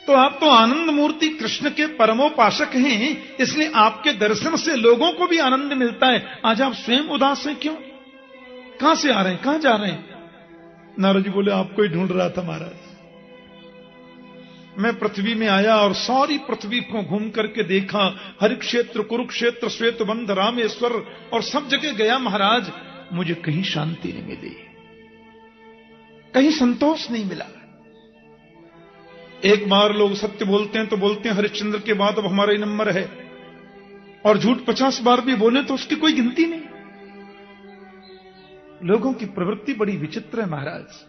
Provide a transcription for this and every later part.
तो आप तो आनंद मूर्ति कृष्ण के परमोपासक हैं, इसलिए आपके दर्शन से लोगों को भी आनंद मिलता है। आज आप स्वयं उदास हैं, क्यों? कहां से आ रहे हैं, कहां जा रहे हैं? नारद जी बोले, आपको ही ढूंढ रहा था महाराज। मैं पृथ्वी में आया और सारी पृथ्वी को घूम करके देखा, हरिक्षेत्र, कुरुक्षेत्र, श्वेतबंध, रामेश्वर और सब जगह गया महाराज, मुझे कहीं शांति नहीं मिली, कहीं संतोष नहीं मिला। एक बार लोग सत्य बोलते हैं तो बोलते हैं हरिश्चंद्र के बाद अब हमारा ही नंबर है, और झूठ 50 बार भी बोले तो उसकी कोई गिनती नहीं। लोगों की प्रवृत्ति बड़ी विचित्र है महाराज।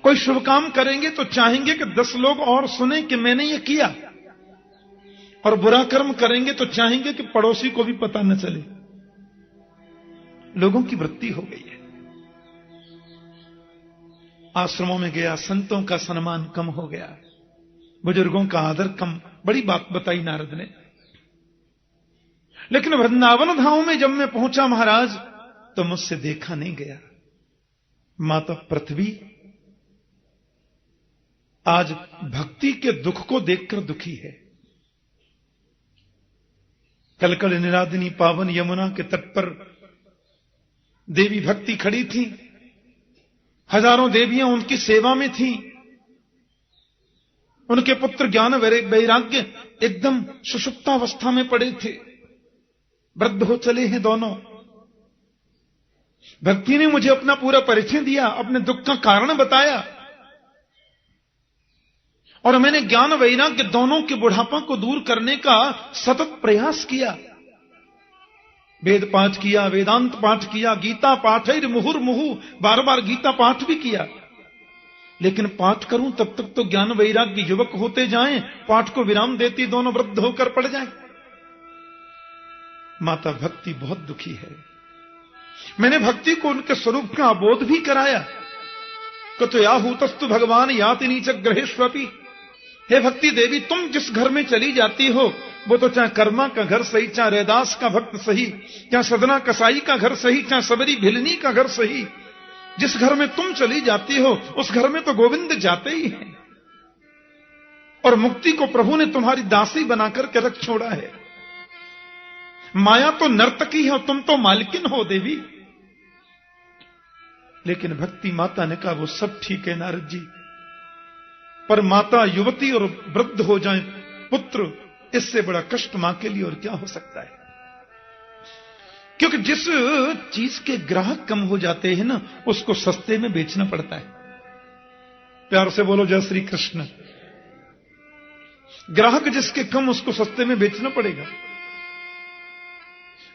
कोई शुभ काम करेंगे तो चाहेंगे कि 10 लोग और सुने कि मैंने ये किया, और बुरा कर्म करेंगे तो चाहेंगे कि पड़ोसी को भी पता न चले। लोगों की वृत्ति हो गई है। आश्रमों में गया, संतों का सम्मान कम हो गया, बुजुर्गों का आदर कम। बड़ी बात बताई नारद ने। लेकिन वृंदावन धाम में जब मैं पहुंचा महाराज, तो मुझसे देखा नहीं गया। माता पृथ्वी आज भक्ति के दुख को देखकर दुखी है। कलकल निरादिनी पावन यमुना के तट पर देवी भक्ति खड़ी थी, हजारों देवियां उनकी सेवा में थीं। उनके पुत्र ज्ञान वैराग्य एकदम सुषुप्तावस्था में पड़े थे, वृद्ध हो चले हैं दोनों। भक्ति ने मुझे अपना पूरा परिचय दिया, अपने दुख का कारण बताया, और मैंने ज्ञान वैराग्य दोनों के बुढ़ापा को दूर करने का सतत प्रयास किया। वेद पाठ किया, वेदांत पाठ किया, गीता पाठ मुहुर्मुहु, बार बार गीता पाठ भी किया। लेकिन पाठ करूं तब तक तो ज्ञान वैराग्य युवक होते जाएं, पाठ को विराम देती दोनों वृद्ध होकर पड़ जाएं। माता भक्ति बहुत दुखी है। मैंने भक्ति को उनके स्वरूप का अबोध भी कराया। कतो याहूतस्तु भगवान याति नीच ग्रहेष्वपि। हे भक्ति देवी, तुम जिस घर में चली जाती हो, वो तो चाहे कर्मा का घर सही, चाहे रैदास का भक्त सही, चाहे सदना कसाई का घर सही, चाहे सबरी भिलनी का घर सही, जिस घर में तुम चली जाती हो उस घर में तो गोविंद जाते ही हैं। और मुक्ति को प्रभु ने तुम्हारी दासी बनाकर के रख छोड़ा है। माया तो नर्तकी है, तुम तो मालकिन हो देवी। लेकिन भक्ति माता ने कहा, वो सब ठीक है नारद जी, पर माता युवती और वृद्ध हो जाए पुत्र, इससे बड़ा कष्ट मां के लिए और क्या हो सकता है। क्योंकि जिस चीज के ग्राहक कम हो जाते हैं ना, उसको सस्ते में बेचना पड़ता है। प्यार से बोलो जय श्री कृष्ण। ग्राहक जिसके कम, उसको सस्ते में बेचना पड़ेगा।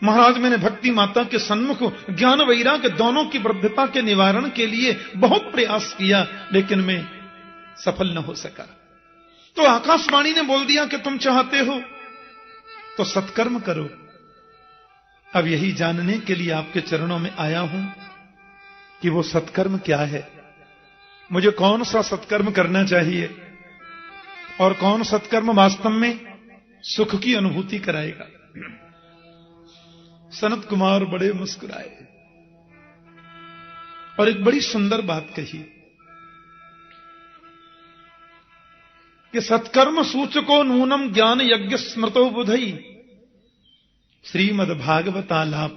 महाराज, मैंने भक्ति माता के सन्मुख ज्ञान वैराग्य दोनों की वृद्धता के निवारण के लिए बहुत प्रयास किया, लेकिन मैं सफल न हो सका। तो आकाशवाणी ने बोल दिया कि तुम चाहते हो तो सत्कर्म करो। अब यही जानने के लिए आपके चरणों में आया हूं कि वो सत्कर्म क्या है, मुझे कौन सा सत्कर्म करना चाहिए, और कौन सत्कर्म वास्तव में सुख की अनुभूति कराएगा। सनत कुमार बड़े मुस्कुराए और एक बड़ी सुंदर बात कही कि सत्कर्म सूचको नूनम ज्ञान यज्ञ स्मृतो बुधई श्रीमद् भागवतालाप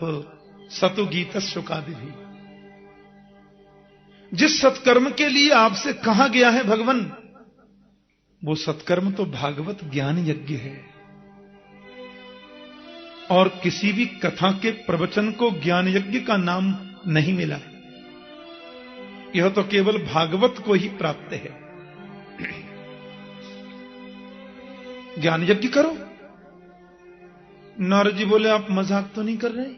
सतु गीत शुकादि। जिस सत्कर्म के लिए आपसे कहा गया है भगवान, वो सत्कर्म तो भागवत ज्ञान यज्ञ है। और किसी भी कथा के प्रवचन को ज्ञान यज्ञ का नाम नहीं मिला। यह तो केवल भागवत को ही प्राप्त है। ज्ञान यज्ञ करो। नारद जी बोले, आप मजाक तो नहीं कर रहे?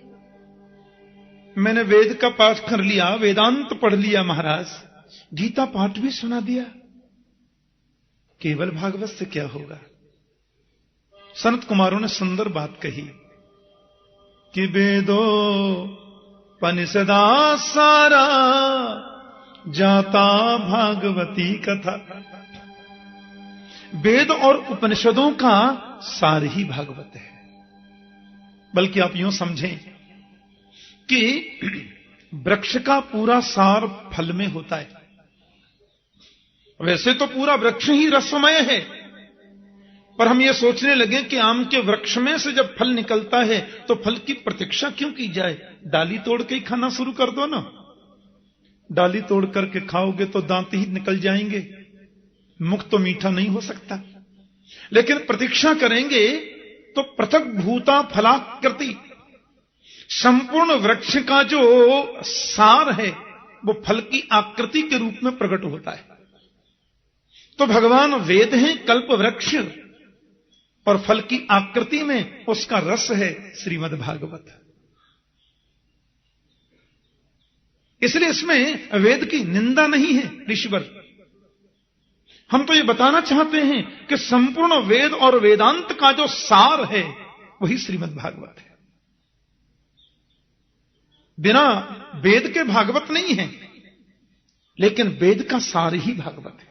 मैंने वेद का पाठ कर लिया, वेदांत पढ़ लिया महाराज, गीता पाठ भी सुना दिया, केवल भागवत से क्या होगा? सनत कुमारों ने सुंदर बात कही कि वेदो पनिषदा सारा जाता भागवती कथा। वेद और उपनिषदों का सार ही भागवत है। बल्कि आप यूं समझें कि वृक्ष का पूरा सार फल में होता है, वैसे तो पूरा वृक्ष ही रसमय है, पर हम ये सोचने लगे कि आम के वृक्ष में से जब फल निकलता है तो फल की प्रतीक्षा क्यों की जाए, डाली तोड़ के ही खाना शुरू कर दो ना। डाली तोड़ करके खाओगे तो दांत ही निकल जाएंगे, मुख तो मीठा नहीं हो सकता। लेकिन प्रतीक्षा करेंगे तो पृथक भूता फलाकृति, संपूर्ण वृक्ष का जो सार है वो फल की आकृति के रूप में प्रकट होता है। तो भगवान वेद हैं, कल्प वृक्ष, और फल की आकृति में उसका रस है श्रीमद् भागवत। इसलिए इसमें वेद की निंदा नहीं है ऋषिवर। हम तो ये बताना चाहते हैं कि संपूर्ण वेद और वेदांत का जो सार है वही श्रीमद् भागवत है। बिना वेद के भागवत नहीं है, लेकिन वेद का सार ही भागवत है।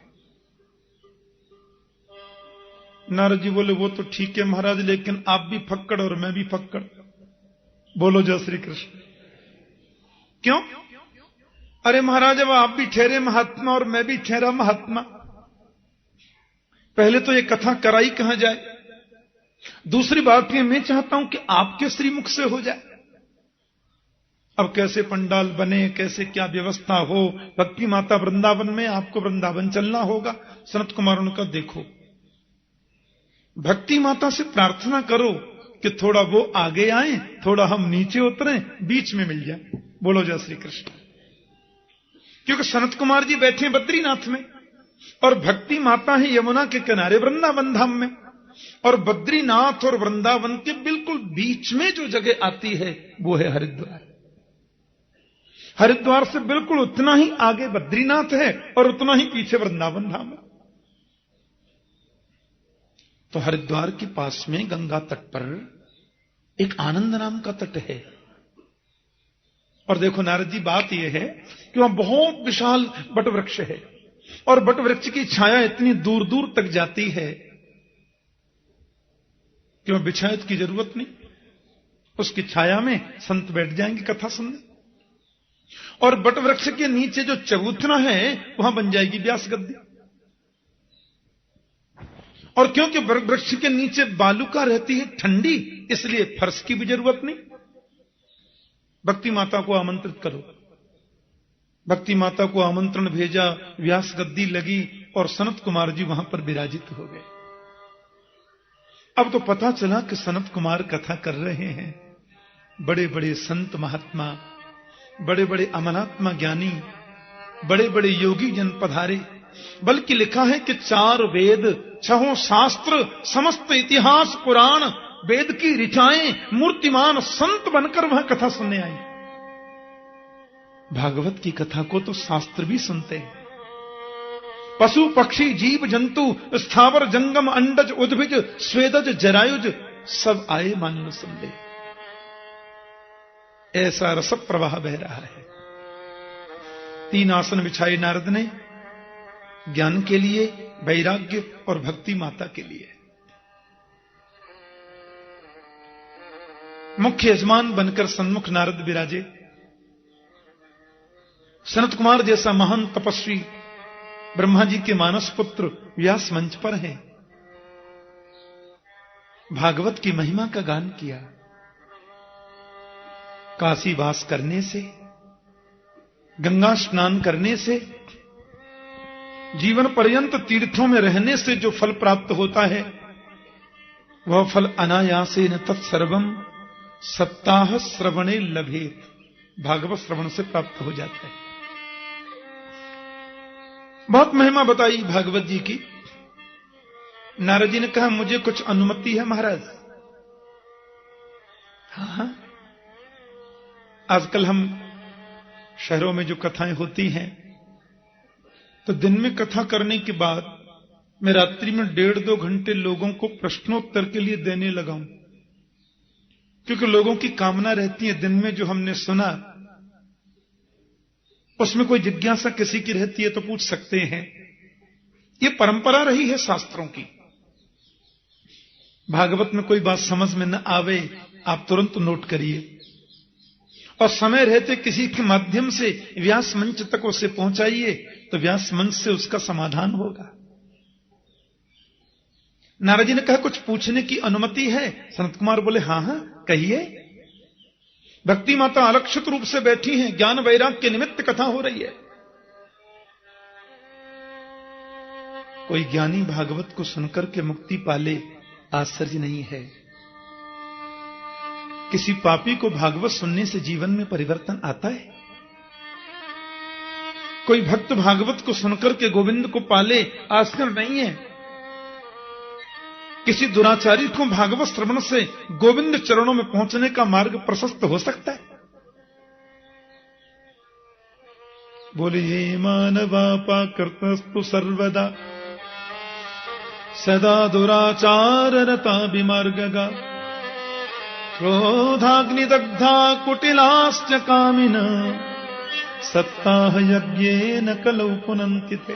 नारद जी बोले वो तो ठीक है महाराज, लेकिन आप भी फक्कड़ और मैं भी फक्कड़। बोलो जय श्री कृष्ण। क्यों? अरे महाराज अब आप भी ठहरे महात्मा और मैं भी ठहरा महात्मा। पहले तो ये कथा कराई कहां जाए, दूसरी बात ये मैं चाहता हूं कि आपके श्रीमुख से हो जाए। अब कैसे पंडाल बने, कैसे क्या व्यवस्था हो, भक्ति माता वृंदावन में, आपको वृंदावन चलना होगा। सनत कुमार उनका देखो, भक्ति माता से प्रार्थना करो कि थोड़ा वो आगे आए, थोड़ा हम नीचे उतरें, बीच में मिल जाए। बोलो जय श्री कृष्ण। क्योंकि सनत कुमार जी बैठे बद्रीनाथ में और भक्ति माता है यमुना के किनारे वृंदावन धाम में, और बद्रीनाथ और वृंदावन के बिल्कुल बीच में जो जगह आती है वो है हरिद्वार। हरिद्वार से बिल्कुल उतना ही आगे बद्रीनाथ है और उतना ही पीछे वृंदावन धाम है। तो हरिद्वार के पास में गंगा तट पर एक आनंद नाम का तट है। और देखो नारद जी, बात यह है कि वहां बहुत विशाल बट वृक्ष है, और बट वृक्ष की छाया इतनी दूर दूर तक जाती है कि वहां बिछायत की जरूरत नहीं, उसकी छाया में संत बैठ जाएंगे कथा सुनने। और बट वृक्ष के नीचे जो चबूतरा है वहां बन जाएगी व्यास गद्दी। और क्योंकि वृक्ष के नीचे बालुका रहती है ठंडी, इसलिए फर्श की भी जरूरत नहीं। भक्ति माता को आमंत्रित करो। भक्ति माता को आमंत्रण भेजा, व्यास गद्दी लगी और सनत कुमार जी वहां पर विराजित हो गए। अब तो पता चला कि सनत कुमार कथा कर रहे हैं। बड़े बड़े संत महात्मा, बड़े बड़े अमलात्मा ज्ञानी, बड़े बड़े योगी जन पधारे। बल्कि लिखा है कि 4 वेद, 6 शास्त्र, समस्त इतिहास पुराण, वेद की ऋचाएं, मूर्तिमान संत बनकर वहां कथा सुनने आई। भागवत की कथा को तो शास्त्र भी सुनते हैं। पशु पक्षी जीव जंतु स्थावर जंगम अंडज उद्भिज स्वेदज जरायुज सब आए मान सुन। ऐसा रस प्रवाह बह रहा है। 3 आसन बिछाए नारद ने, ज्ञान के लिए, वैराग्य और भक्ति माता के लिए। मुख्य यजमान बनकर सन्मुख नारद विराजे। सनत कुमार जैसा महान तपस्वी ब्रह्मा जी के मानस पुत्र व्यास मंच पर हैं। भागवत की महिमा का गान किया। काशी वास करने से, गंगा स्नान करने से, जीवन पर्यंत तीर्थों में रहने से जो फल प्राप्त होता है वह फल अनायासेन तत्सर्वम सप्ताह श्रवणे लभेत। भागवत श्रवण से प्राप्त हो जाता है। बहुत महिमा बताई भागवत जी की। नारद जी ने कहा मुझे कुछ अनुमति है महाराज। हाँ, आजकल हम शहरों में जो कथाएं होती हैं तो दिन में कथा करने के बाद मैं रात्रि में 1.5-2 घंटे लोगों को प्रश्नोत्तर के लिए देने लगा हूं, क्योंकि लोगों की कामना रहती है दिन में जो हमने सुना उसमें कोई जिज्ञासा किसी की रहती है तो पूछ सकते हैं। ये परंपरा रही है शास्त्रों की। भागवत में कोई बात समझ में न आवे आप तुरंत नोट करिए और समय रहते किसी के माध्यम से व्यास मंच तक उसे पहुंचाइए तो व्यास मंच से उसका समाधान होगा। नारद जी ने कहा कुछ पूछने की अनुमति है? सनत कुमार बोले हाँ हाँ कहिए। भक्ति माता अलक्षित रूप से बैठी हैं, ज्ञान वैराग्य के निमित्त कथा हो रही है। कोई ज्ञानी भागवत को सुनकर के मुक्ति पाले, आश्चर्य नहीं है। किसी पापी को भागवत सुनने से जीवन में परिवर्तन आता है? कोई भक्त भागवत को सुनकर के गोविंद को पाले, आश्चर्य नहीं है। किसी दुराचारी को भागवत श्रवण से गोविंद चरणों में पहुंचने का मार्ग प्रशस्त हो सकता है? बोले हे मानवापा कृतस्तु सर्वदा सदा दुराचार रता विमार्गगा क्रोधाग्निदग्धा कुटिलाश्च कामिन सत्ताह यज्ञेन कलौ पुनन्ति ते।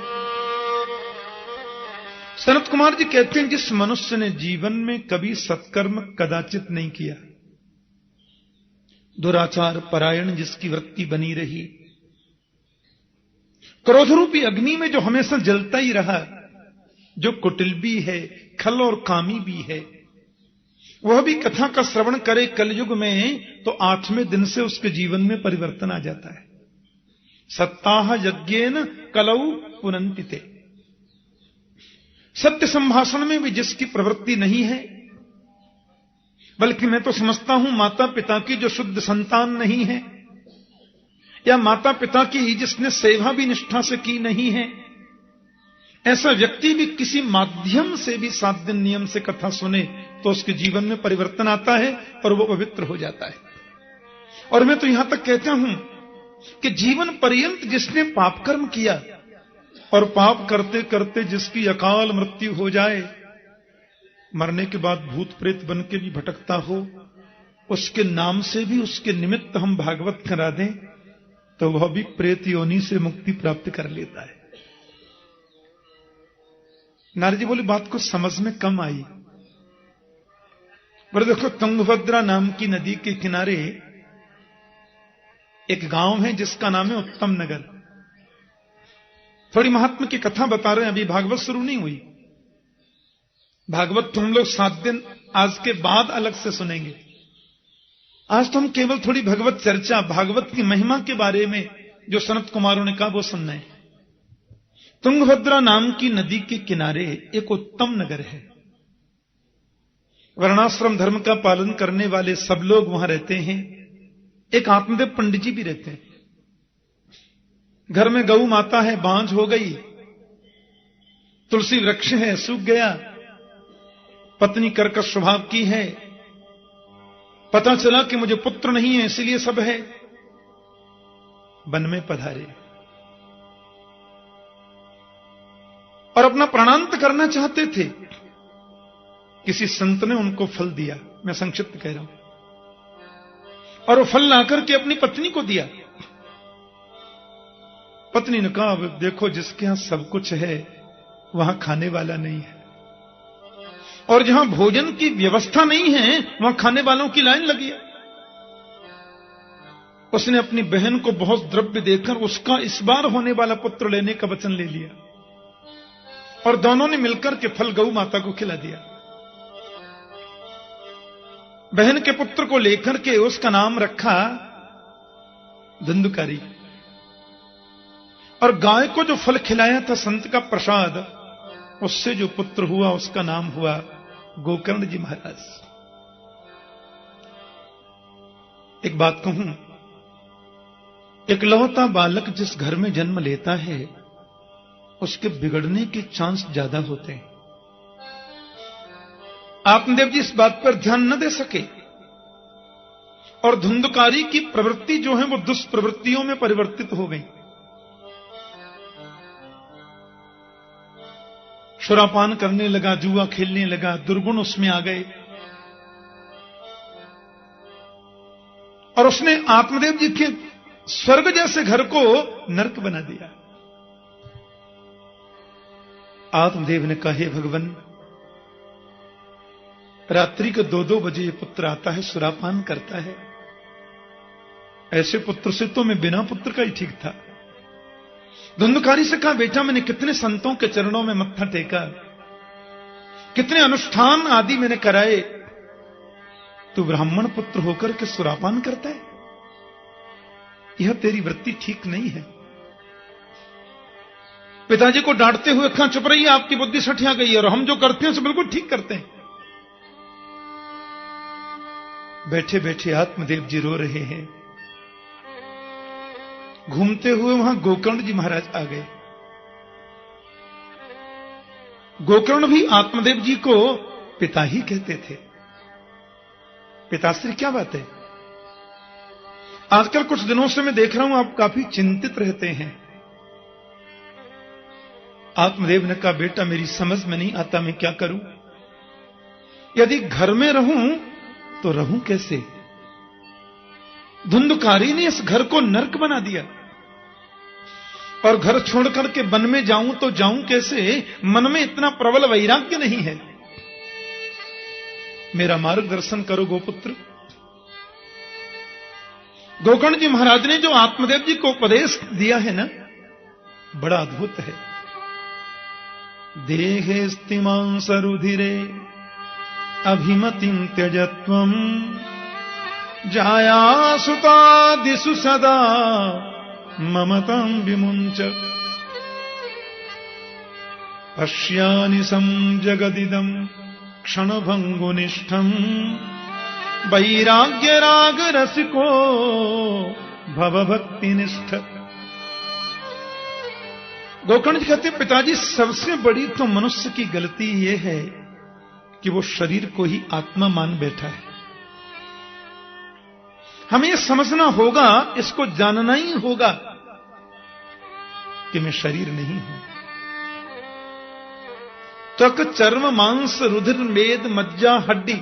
सनत कुमार जी कहते हैं जिस मनुष्य ने जीवन में कभी सत्कर्म कदाचित नहीं किया, दुराचार परायण जिसकी वृत्ति बनी रही, क्रोध रूपी अग्नि में जो हमेशा जलता ही रहा, जो कुटिल भी है, खल और कामी भी है, वह भी कथा का श्रवण करे कलयुग में तो 8वें दिन से उसके जीवन में परिवर्तन आ जाता है। सत्ताह यज्ञेन कलौ पुनन्ति ते। सत्य संभाषण में भी जिसकी प्रवृत्ति नहीं है, बल्कि मैं तो समझता हूं माता पिता की जो शुद्ध संतान नहीं है, या माता पिता की जिसने सेवा भी निष्ठा से की नहीं है, ऐसा व्यक्ति भी किसी माध्यम से भी 7 दिन नियम से कथा सुने तो उसके जीवन में परिवर्तन आता है और वो पवित्र हो जाता है। और मैं तो यहां तक कहता हूं कि जीवन पर्यंत जिसने पाप कर्म किया और पाप करते करते जिसकी अकाल मृत्यु हो जाए, मरने के बाद भूत प्रेत बन के भी भटकता हो, उसके नाम से भी उसके निमित्त हम भागवत करा दें तो वह भी प्रेत योनि से मुक्ति प्राप्त कर लेता है। नारद जी बोले बात को समझ में कम आई। पर देखो, तुंगभद्रा नाम की नदी के किनारे एक गांव है जिसका नाम है उत्तम नगर। थोड़ी महात्मा की कथा बता रहे हैं, अभी भागवत शुरू नहीं हुई। भागवत तो हम लोग 7 दिन आज के बाद अलग से सुनेंगे। आज तो हम केवल थोड़ी भगवत चर्चा, भागवत की महिमा के बारे में जो सनत कुमारों ने कहा वो सुनना है। तुंगभद्रा नाम की नदी के किनारे एक उत्तम नगर है। वर्णाश्रम धर्म का पालन करने वाले सब लोग वहां रहते हैं। एक आत्मदेव पंडित जी भी रहते हैं। घर में गऊ माता है, बांझ हो गई, तुलसी वृक्ष है, सूख गया, पत्नी कर्कश स्वभाव की है, पता चला कि मुझे पुत्र नहीं है इसलिए सब है। वन में पधारे और अपना प्राणांत करना चाहते थे। किसी संत ने उनको फल दिया, मैं संक्षिप्त कह रहा हूं, और वो फल लाकर के अपनी पत्नी को दिया। पत्नी ने कहा देखो जिसके यहां सब कुछ है वहां खाने वाला नहीं है, और जहां भोजन की व्यवस्था नहीं है वहां खाने वालों की लाइन लगी है। उसने अपनी बहन को बहुत द्रव्य देकर उसका इस बार होने वाला पुत्र लेने का वचन ले लिया, और दोनों ने मिलकर के फल गौ माता को खिला दिया। बहन के पुत्र को लेकर के उसका नाम रखा धुंधुकारी, और गाय को जो फल खिलाया था संत का प्रसाद, उससे जो पुत्र हुआ उसका नाम हुआ गोकर्ण जी महाराज। एक बात कहूं, इकलौता बालक जिस घर में जन्म लेता है उसके बिगड़ने के चांस ज्यादा होते हैं। आत्मदेव जी इस बात पर ध्यान न दे सके, और धुंधकारी की प्रवृत्ति जो है वो दुष्प्रवृत्तियों में परिवर्तित हो गई। शरापान करने लगा, जुआ खेलने लगा, दुर्गुण उसमें आ गए, और उसने आत्मदेव जी के स्वर्ग जैसे घर को नरक बना दिया। आत्मदेव ने कहा हे भगवान, रात्रि को 2-2 बजे पुत्र आता है, सुरापान करता है, ऐसे पुत्र से तो मैं बिना पुत्र का ही ठीक था। धुंधकारी से कहा, बेटा मैंने कितने संतों के चरणों में मत्था टेका, कितने अनुष्ठान आदि मैंने कराए, तू ब्राह्मण पुत्र होकर के सुरापान करता है? यह तेरी वृत्ति ठीक नहीं है। पिताजी को डांटते हुए कहा, चुप रहिए, आपकी बुद्धि सठिया गई है, और हम जो करते हैं उसे बिल्कुल ठीक करते हैं। बैठे बैठे आत्मदेव जी रो रहे हैं। घूमते हुए वहां गोकर्ण जी महाराज आ गए। गोकर्ण भी आत्मदेव जी को पिता ही कहते थे। पिताश्री, क्या बात है? आजकल कुछ दिनों से मैं देख रहा हूं आप काफी चिंतित रहते हैं। आत्मदेव ने कहा, बेटा मेरी समझ में नहीं आता, मैं क्या करूं? यदि घर में रहूं तो रहूं कैसे? धुंधकारी ने इस घर को नरक बना दिया, और घर छोड़कर के वन में जाऊं तो जाऊं कैसे? मन में इतना प्रबल वैराग्य नहीं है। मेरा मार्गदर्शन करो गोपुत्र। गोकर्ण जी महाराज ने जो आत्मदेव जी को उपदेश दिया है ना, बड़ा अद्भुत है। देहे स्तिमांस रुधिरे अभिमतिं त्यजत्वं जाया सुतादिषु सदा ममतं विमुञ्च पश्यानि संजगदिदं क्षणभङ्गुनिष्ठं वैराग्य राग रसिको भवभक्तिनिष्ठ। गोकर्ण जी कहते, पिताजी सबसे बड़ी तो मनुष्य की गलती यह है कि वो शरीर को ही आत्मा मान बैठा है। हमें यह समझना होगा, इसको जानना ही होगा कि मैं शरीर नहीं हूं। त्वक चर्म मांस रुधिर मेद मज्जा हड्डी,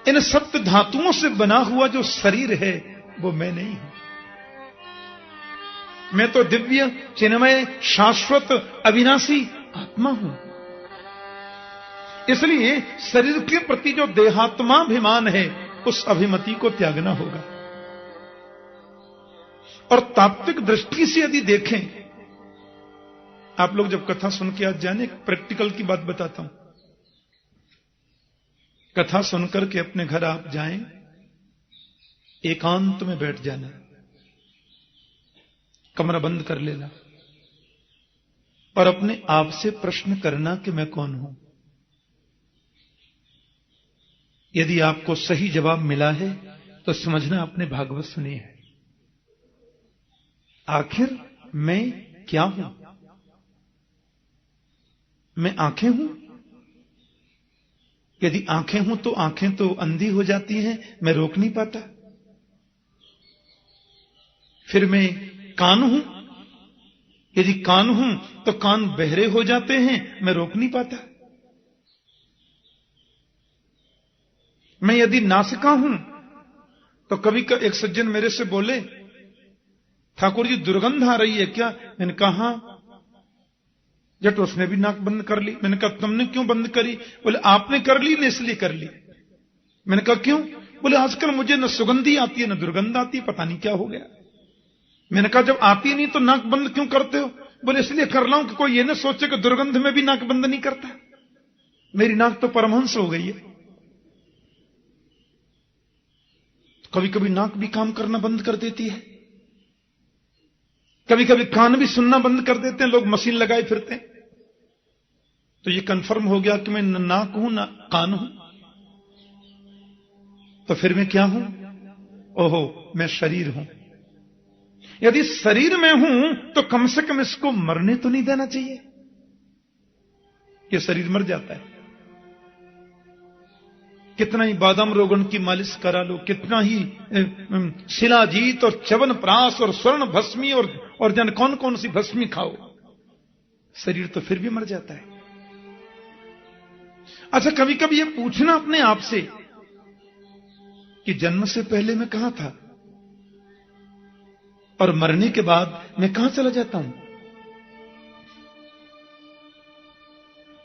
इन सप्त धातुओं से बना हुआ जो शरीर है वो मैं नहीं हूं। मैं तो दिव्य चिन्मय शाश्वत अविनाशी आत्मा हूं। इसलिए शरीर के प्रति जो देहात्माभिमान है, उस अभिमति को त्यागना होगा। और तात्विक दृष्टि से यदि देखें, आप लोग जब कथा सुन के आज जाने, प्रैक्टिकल की बात बताता हूं। कथा सुनकर के अपने घर आप जाएं, एकांत में बैठ जाना, कमरा बंद कर लेना, और अपने आप से प्रश्न करना कि मैं कौन हूं। यदि आपको सही जवाब मिला है तो समझना आपने भागवत सुनी है। आखिर मैं क्या हूं? मैं आंखें हूं? यदि आंखें हूं तो आंखें तो अंधी हो जाती हैं, मैं रोक नहीं पाता। फिर मैं कान हूं? यदि कान हूं तो कान बहरे हो जाते हैं, मैं रोक नहीं पाता। मैं यदि नासिका हूं तो कभी एक सज्जन मेरे से बोले, ठाकुर जी दुर्गंध आ रही है क्या? मैंने कहा जट उसने भी नाक बंद कर ली। मैंने कहा तुमने क्यों बंद करी? बोले आपने कर ली न इसलिए कर ली। मैंने कहा क्यों? बोले आजकल मुझे न सुगंधी आती है न दुर्गंध आती है, पता नहीं क्या हो गया। मैंने कहा जब आती नहीं तो नाक बंद क्यों करते हो? बोले इसलिए कर रहा हूं कि कोई ये न सोचे कि दुर्गंध में भी नाक बंद नहीं करता। मेरी नाक तो परमहंस हो गई है। कभी कभी नाक भी काम करना बंद कर देती है, कभी कभी कान भी सुनना बंद कर देते हैं, लोग मशीन लगाए फिरते हैं। तो ये कंफर्म हो गया कि मैं न नाक हूं न कान हूं। तो फिर मैं क्या हूं? ओहो, मैं शरीर हूं। यदि शरीर में हूं तो कम से कम इसको मरने तो नहीं देना चाहिए। ये शरीर मर जाता है। कितना ही बादाम रोगन की मालिश करा लो, कितना ही शिलाजीत और च्यवन प्राश और स्वर्ण भस्मी और जन कौन कौन सी भस्मी खाओ, शरीर तो फिर भी मर जाता है। अच्छा, कभी कभी ये पूछना अपने आप से कि जन्म से पहले मैं कहां था और मरने के बाद मैं कहां चला जाता हूं।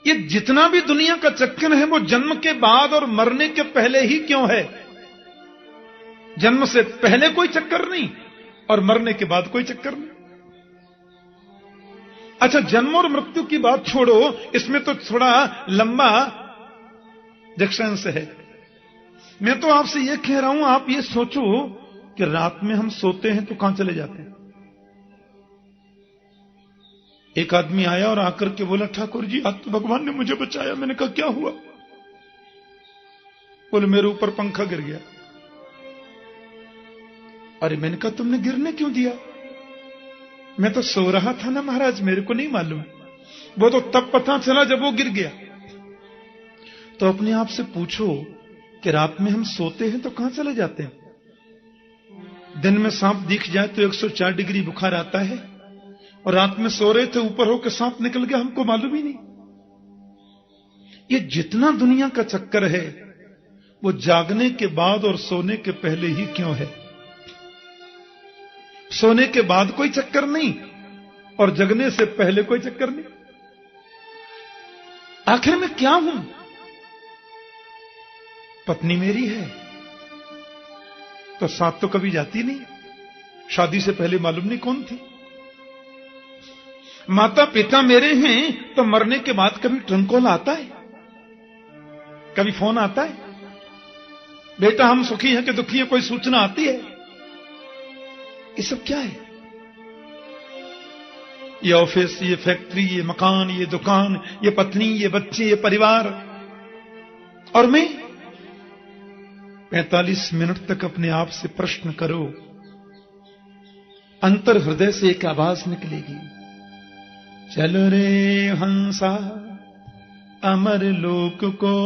ये जितना भी दुनिया का चक्कर है वो जन्म के बाद और मरने के पहले ही क्यों है? जन्म से पहले कोई चक्कर नहीं और मरने के बाद कोई चक्कर नहीं। अच्छा, जन्म और मृत्यु की बात छोड़ो, इसमें तो थोड़ा लंबा डिस्टेंस है। मैं तो आपसे यह कह रहा हूं, आप ये सोचो कि रात में हम सोते हैं तो कहां चले जाते हैं। एक आदमी आया और आकर के बोला, ठाकुर जी आज तो भगवान ने मुझे बचाया। मैंने कहा क्या हुआ? बोले मेरे ऊपर पंखा गिर गया। अरे मैंने कहा तुमने गिरने क्यों दिया? मैं तो सो रहा था ना महाराज, मेरे को नहीं मालूम। वो तो तब पता चला जब वो गिर गया। तो अपने आप से पूछो कि रात में हम सोते हैं तो कहां चले जाते हैं। दिन में सांप दिख जाए तो 104 डिग्री बुखार आता है, और रात में सो रहे थे ऊपर होकर सांप निकल गया, हमको मालूम ही नहीं। ये जितना दुनिया का चक्कर है वो जागने के बाद और सोने के पहले ही क्यों है? सोने के बाद कोई चक्कर नहीं और जगने से पहले कोई चक्कर नहीं। आखिर में क्या हूं? पत्नी मेरी है तो साथ तो कभी जाती नहीं, शादी से पहले मालूम नहीं कौन थी। माता पिता मेरे हैं तो मरने के बाद कभी ट्रंक कॉल आता है, कभी फोन आता है, बेटा हम सुखी हैं कि दुखी हैं, कोई सूचना आती है? ये सब क्या है? ये ऑफिस, ये फैक्ट्री, ये मकान, ये दुकान, ये पत्नी, ये बच्चे, ये परिवार। और मैं 45 मिनट तक अपने आप से प्रश्न करो, अंतर हृदय से एक आवाज निकलेगी, चल रे हंसा अमर लोक को,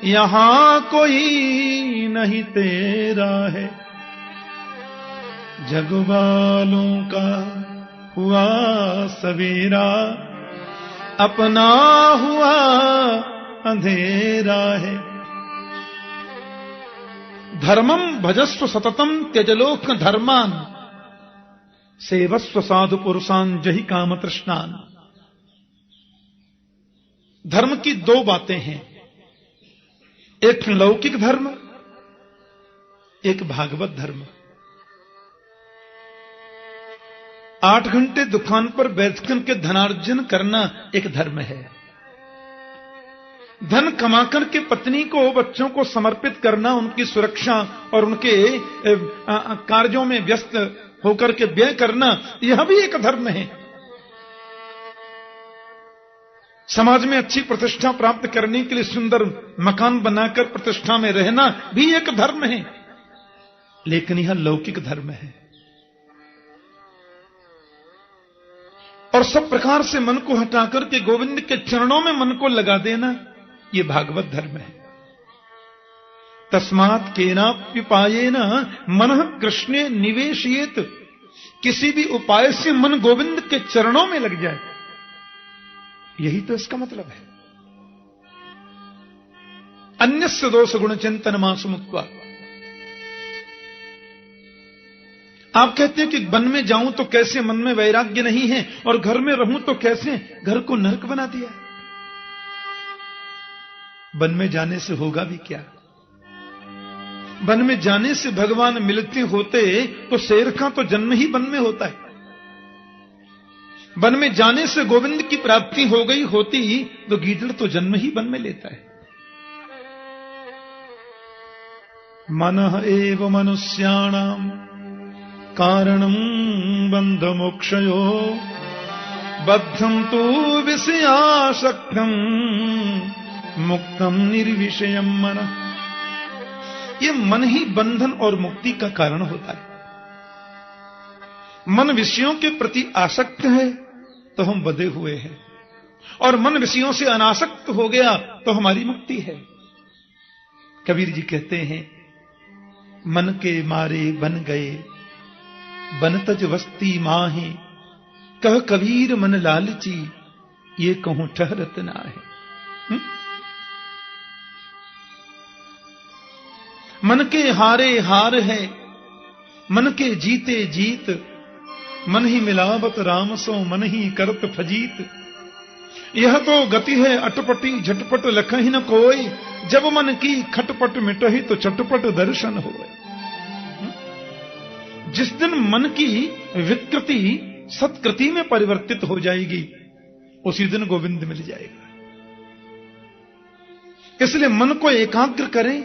यहां कोई नहीं तेरा है। जग वालों का हुआ सवेरा, अपना हुआ अंधेरा है। धर्मम भजस्व सततम त्यजलोक धर्मान, सेवस्व साधु पुरुषान जहि काम तृष्णान। धर्म की दो बातें हैं, एक लौकिक धर्म, एक भागवत धर्म। 8 घंटे दुकान पर बैठकर के धनार्जन करना एक धर्म है। धन कमाकर के पत्नी को, बच्चों को समर्पित करना, उनकी सुरक्षा और उनके कार्यों में व्यस्त होकर के व्यय करना, यह भी एक धर्म है। समाज में अच्छी प्रतिष्ठा प्राप्त करने के लिए सुंदर मकान बनाकर प्रतिष्ठा में रहना भी एक धर्म है, लेकिन यह लौकिक धर्म है। और सब प्रकार से मन को हटाकर के गोविंद के चरणों में मन को लगा देना, यह भागवत धर्म है। तस्मात् केनाप्युपायेन मनः कृष्णे निवेशयेत। किसी भी उपाय से मन गोविंद के चरणों में लग जाए, यही तो इसका मतलब है। अन्यस्य दोष गुण चिंतन मासु मुक्त्वा। आप कहते हैं कि वन में जाऊं तो कैसे, मन में वैराग्य नहीं है, और घर में रहूं तो कैसे, घर को नरक बना दिया। वन में जाने से होगा भी क्या? वन में जाने से भगवान मिलते होते तो शेर का तो जन्म ही वन में होता है। वन में जाने से गोविंद की प्राप्ति हो गई होती तो गीदड़ तो जन्म ही वन में लेता है। मनः एव मनुष्याणाम कारणं बंध मोक्षयो, बद्धं तु विषयासक्तं मुक्तम निर्विषयम मनः। ये मन ही बंधन और मुक्ति का कारण होता है। मन विषयों के प्रति आसक्त है तो हम बंधे हुए हैं, और मन विषयों से अनासक्त हो गया तो हमारी मुक्ति है। कबीर जी कहते हैं, मन के मारे बन गए बन तज वस्ती माहे, कह कबीर मन लालची ये कहूं ठहरत ना है। मन के हारे हार है, मन के जीते जीत, मन ही मिलावत राम सो मन ही करत फजीत। यह तो गति है अटपटी झटपट लखहि न कोई, जब मन की खटपट मिटही तो चटपट दर्शन होए। जिस दिन मन की विकृति सत्कृति में परिवर्तित हो जाएगी, उसी दिन गोविंद मिल जाएगा। इसलिए मन को एकाग्र करें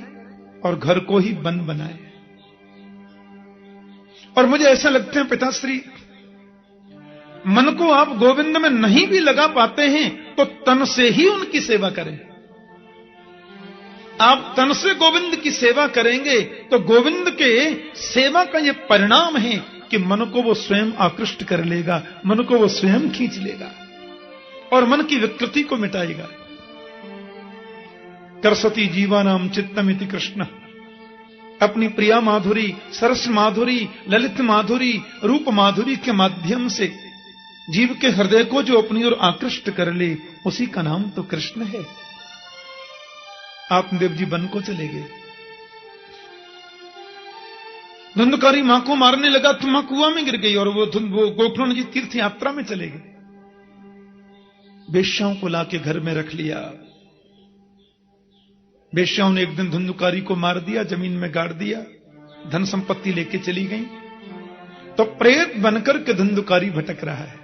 और घर को ही वन बनाएं। और मुझे ऐसा लगता है पिताश्री, मन को आप गोविंद में नहीं भी लगा पाते हैं तो तन से ही उनकी सेवा करें। आप तन से गोविंद की सेवा करेंगे तो गोविंद के सेवा का यह परिणाम है कि मन को वो स्वयं आकृष्ट कर लेगा, मन को वो स्वयं खींच लेगा और मन की विकृति को मिटाएगा। करसती जीवानाम चित्तमिति कृष्ण, अपनी प्रिया माधुरी, सरस माधुरी, ललित माधुरी, रूप माधुरी के माध्यम से जीव के हृदय को जो अपनी ओर आकृष्ट कर ले, उसी का नाम तो कृष्ण है। आत्मदेव जी वन को चले गए। धुंधकारी मां को मारने लगा तो मां कुआं में गिर गई और वो गोकर्ण जी तीर्थ यात्रा में चले गए। वेश्याओं को लाके घर में रख लिया। वेश्याओं ने एक दिन धुंधकारी को मार दिया, जमीन में गाड़ दिया, धन संपत्ति लेके चली गई। तो प्रेत बनकर के धुंधकारी भटक रहा है।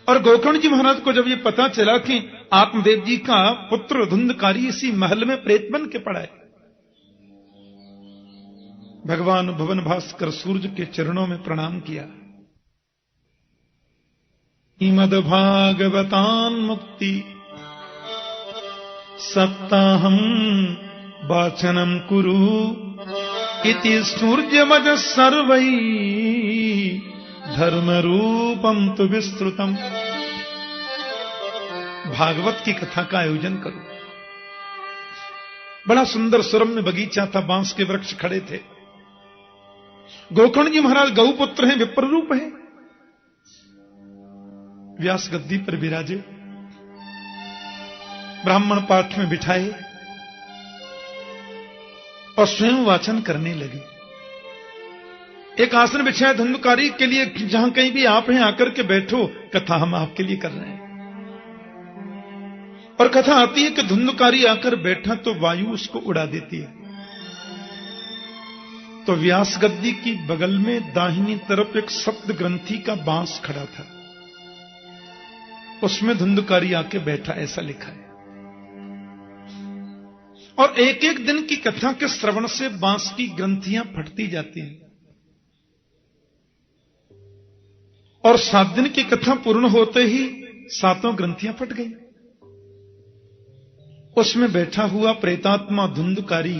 और गोकर्ण जी महाराज को जब ये पता चला कि आत्मदेव जी का पुत्र धुंधकारी इसी महल में प्रेत बन के पड़ा है, भगवान भुवन भास्कर सूर्य के चरणों में प्रणाम किया। इमद भागवतान मुक्ति सप्ताहम वाचनम कुरु इति सूर्यमज सर्वै धर्म रूपम तु विस्तृतम। भागवत की कथा का आयोजन करो। बड़ा सुंदर सुरम्य बगीचा था, बांस के वृक्ष खड़े थे। गोकर्ण जी महाराज गौपुत्र हैं, विप्र रूप हैं, व्यास गद्दी पर विराजे, ब्राह्मण पाठ में बिठाए और स्वयं वाचन करने लगे। एक आसन बिछाया धुंधकारी के लिए, जहां कहीं भी आप हैं आकर के बैठो, कथा हम आपके लिए कर रहे हैं। और कथा आती है कि धुंधकारी आकर बैठा तो वायु उसको उड़ा देती है। तो व्यास गद्दी की बगल में दाहिनी तरफ एक सप्त ग्रंथि का बांस खड़ा था, उसमें धुंधकारी आके बैठा, ऐसा लिखा है। और एक एक दिन की कथा के श्रवण से बांस की ग्रंथियां फटती जाती हैं। और 7 दिन की कथा पूर्ण होते ही 7 ग्रंथियां फट गई। उसमें बैठा हुआ प्रेतात्मा धुंधकारी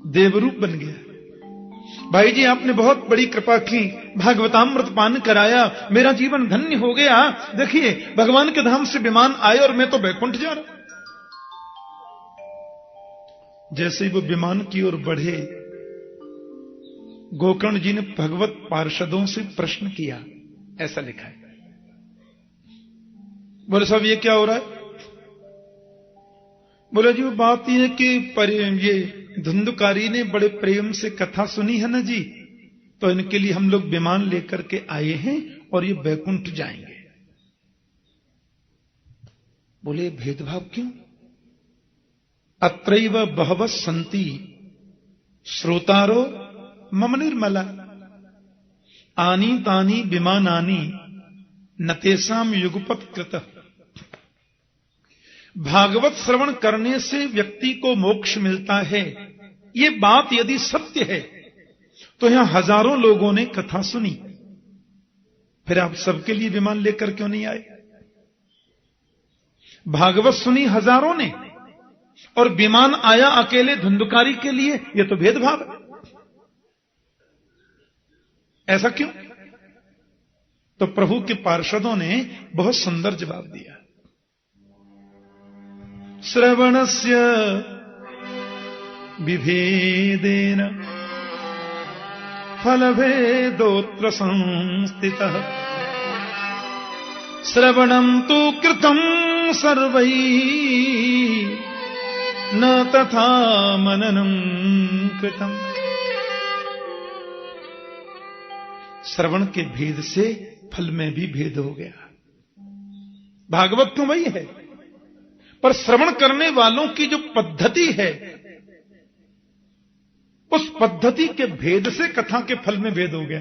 देवरूप बन गया। भाई जी, आपने बहुत बड़ी कृपा की, भागवतामृत पान कराया, मेरा जीवन धन्य हो गया। देखिए, भगवान के धाम से विमान आए और मैं तो बैकुंठ जा रहा। जैसे ही वो विमान की ओर बढ़े, गोकर्ण जी ने भगवत पार्षदों से प्रश्न किया, ऐसा लिखा है। बोले साहब ये क्या हो रहा है? बोले जी वो बात यह है कि ये धुंधकारी ने बड़े प्रेम से कथा सुनी है ना जी, तो इनके लिए हम लोग विमान लेकर के आए हैं और ये बैकुंठ जाएंगे। बोले भेदभाव क्यों? अत्रैव बहवः सन्ति श्रोतारो मम निर्मला आनी तानी विमानानि न तेषां युगपत् कृतः। भागवत श्रवण करने से व्यक्ति को मोक्ष मिलता है, ये बात यदि सत्य है तो यहां हजारों लोगों ने कथा सुनी, फिर आप सबके लिए विमान लेकर क्यों नहीं आए? भागवत सुनी हजारों ने और विमान आया अकेले धुंधकारी के लिए, ये तो भेदभाव है। ऐसा क्यों? तो प्रभु के पार्षदों ने बहुत सुंदर जवाब दिया। श्रवणस्य विभेदेन फलभेदोऽत्र संस्थितः श्रवणं तु कृतं सर्वैः न तथा मननं कृतम्। श्रवण के भेद से फल में भी भेद हो गया। भागवत तो वही है, पर श्रवण करने वालों की जो पद्धति है उस पद्धति के भेद से कथा के फल में भेद हो गया।